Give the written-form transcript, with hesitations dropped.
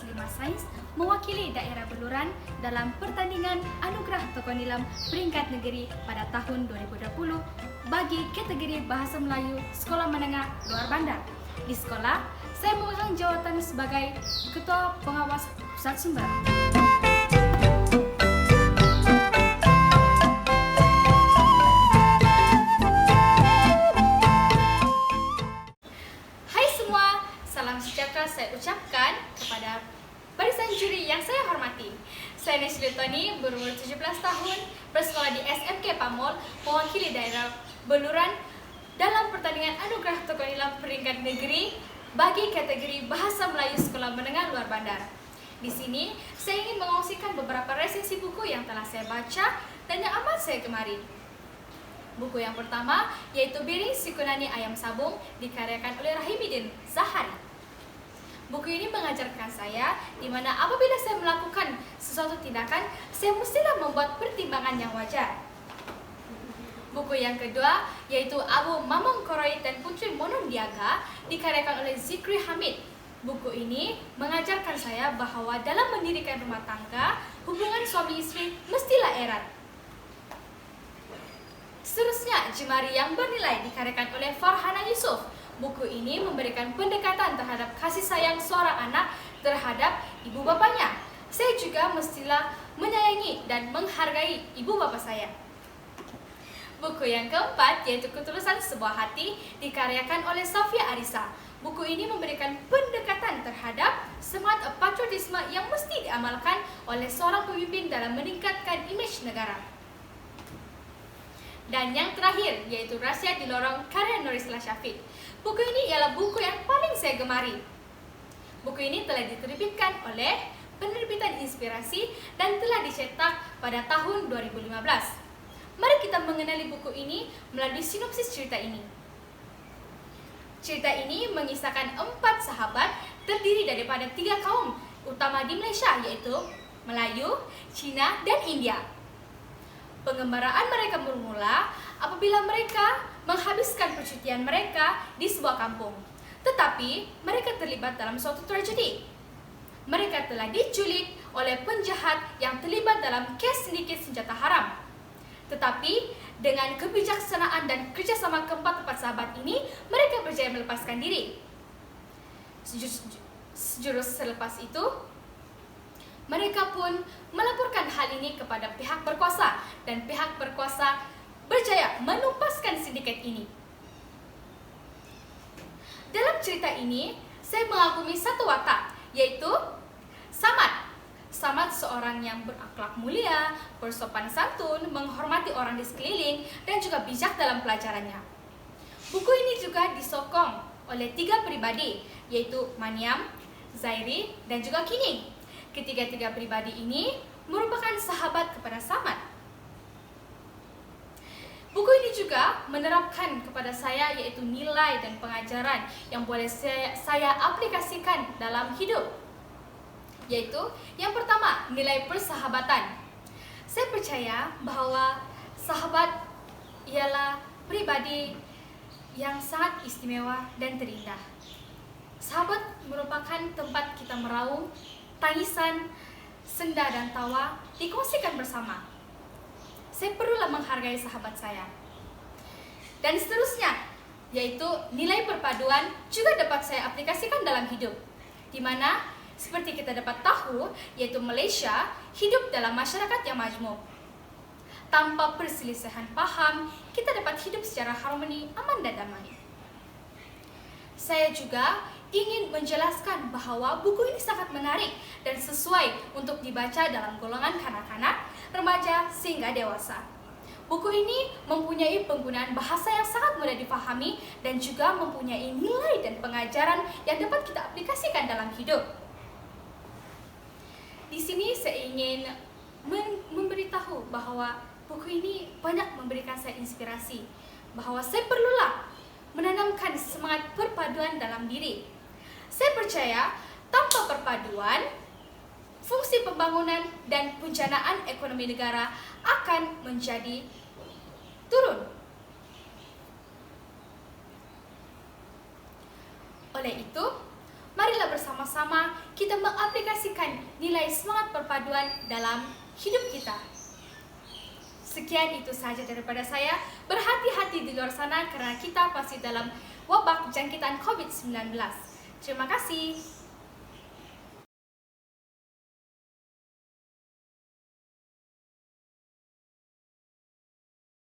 5 Sains mewakili daerah Beluran dalam pertandingan Anugerah Tokoh Nilam peringkat negeri pada tahun 2020 bagi kategori Bahasa Melayu Sekolah Menengah Luar Bandar. Di sekolah, saya memegang jawatan sebagai Ketua Pengawas Pusat Sumber. Salam sejahtera saya ucapkan kepada barisan juri yang saya hormati. Saya Nesli Tony, berumur 17 tahun, bersekolah di SMK Pamol, mewakili daerah Beluran dalam pertandingan Anugerah Tokoh Nilam peringkat negeri bagi kategori Bahasa Melayu Sekolah Menengah Luar Bandar. Di sini, saya ingin mengongsikan beberapa resensi buku yang telah saya baca dan yang amat saya gemari. Buku yang pertama yaitu Biring Sikunani Ayam Sabung, dikaryakan oleh Rahimidin Zahari. Buku ini mengajarkan saya di mana apabila saya melakukan sesuatu tindakan, saya mestilah membuat pertimbangan yang wajar. Buku yang kedua yaitu Abu Mamong Koroi dan Putri Monondiaga, dikaryakan oleh Zikri Hamid. Buku ini mengajarkan saya bahwa dalam mendirikan rumah tangga, hubungan suami istri mestilah erat. Seterusnya, Jemari yang Bernilai, dikaryakan oleh Farhana Yusuf. Buku ini memberikan pendekatan terhadap kasih sayang seorang anak terhadap ibu bapanya. Saya juga mestilah menyayangi dan menghargai ibu bapa saya. Buku yang keempat yaitu Ketulusan Sebuah Hati, dikaryakan oleh Safia Arisa. Buku ini memberikan pendekatan terhadap semangat patriotisme yang mesti diamalkan oleh seorang pemimpin dalam meningkatkan imej negara. Dan yang terakhir yaitu Rahasia di Lorong, karya Nurislah Syafiq. Buku ini ialah buku yang paling saya gemari. Buku ini telah diterbitkan oleh penerbitan Inspirasi dan telah dicetak pada tahun 2015. Mari kita mengenali buku ini melalui sinopsis cerita ini. Cerita ini mengisahkan 4 sahabat terdiri daripada 3 kaum utama di Malaysia, yaitu Melayu, Cina, dan India. Pengembaraan mereka bermula apabila mereka menghabiskan percutian mereka di sebuah kampung. Tetapi mereka terlibat dalam suatu tragedi. Mereka telah diculik oleh penjahat yang terlibat dalam kes sindiket senjata haram. Tetapi dengan kebijaksanaan dan kerjasama keempat sahabat ini, mereka berjaya melepaskan diri. Sejurus selepas itu, mereka pun melaporkan hal ini kepada pihak berkuasa dan pihak berkuasa berjaya menumpaskan sindiket ini. Dalam cerita ini, saya mengagumi satu watak, yaitu Samad. Samad seorang yang berakhlak mulia, bersopan santun, menghormati orang di sekeliling, dan juga bijak dalam pelajarannya. Buku ini juga disokong oleh 3 pribadi, yaitu Maniam, Zairi, dan juga Kining. Ketiga-tiga pribadi ini merupakan sahabat kepada Samad. Buku ini juga menerapkan kepada saya yaitu nilai dan pengajaran yang boleh saya aplikasikan dalam hidup. Yaitu yang pertama, nilai persahabatan. Saya percaya bahwa sahabat ialah pribadi yang sangat istimewa dan terindah. Sahabat merupakan tempat kita meraung, tangisan, senda dan tawa dikongsikan bersama. Saya perlulah menghargai sahabat saya. Dan seterusnya, yaitu nilai perpaduan juga dapat saya aplikasikan dalam hidup. Di mana, seperti kita dapat tahu, yaitu Malaysia hidup dalam masyarakat yang majmuk. Tanpa perselisihan paham, kita dapat hidup secara harmoni, aman dan damai. Saya juga ingin menjelaskan bahwa buku ini sangat menarik dan sesuai untuk dibaca dalam golongan kanak-kanak, remaja, sehingga dewasa. Buku ini mempunyai penggunaan bahasa yang sangat mudah dipahami dan juga mempunyai nilai dan pengajaran yang dapat kita aplikasikan dalam hidup. Di sini saya ingin memberitahu bahwa buku ini banyak memberikan saya inspirasi, bahwa saya perlulah menanamkan semangat perpaduan dalam diri. Saya percaya tanpa perpaduan, fungsi pembangunan dan penjanaan ekonomi negara akan menjadi turun. Oleh itu, marilah bersama-sama kita mengaplikasikan nilai semangat perpaduan dalam hidup kita. Sekian itu saja daripada saya. Berhati-hati di luar sana karena kita masih dalam wabah jangkitan COVID-19. Terima kasih.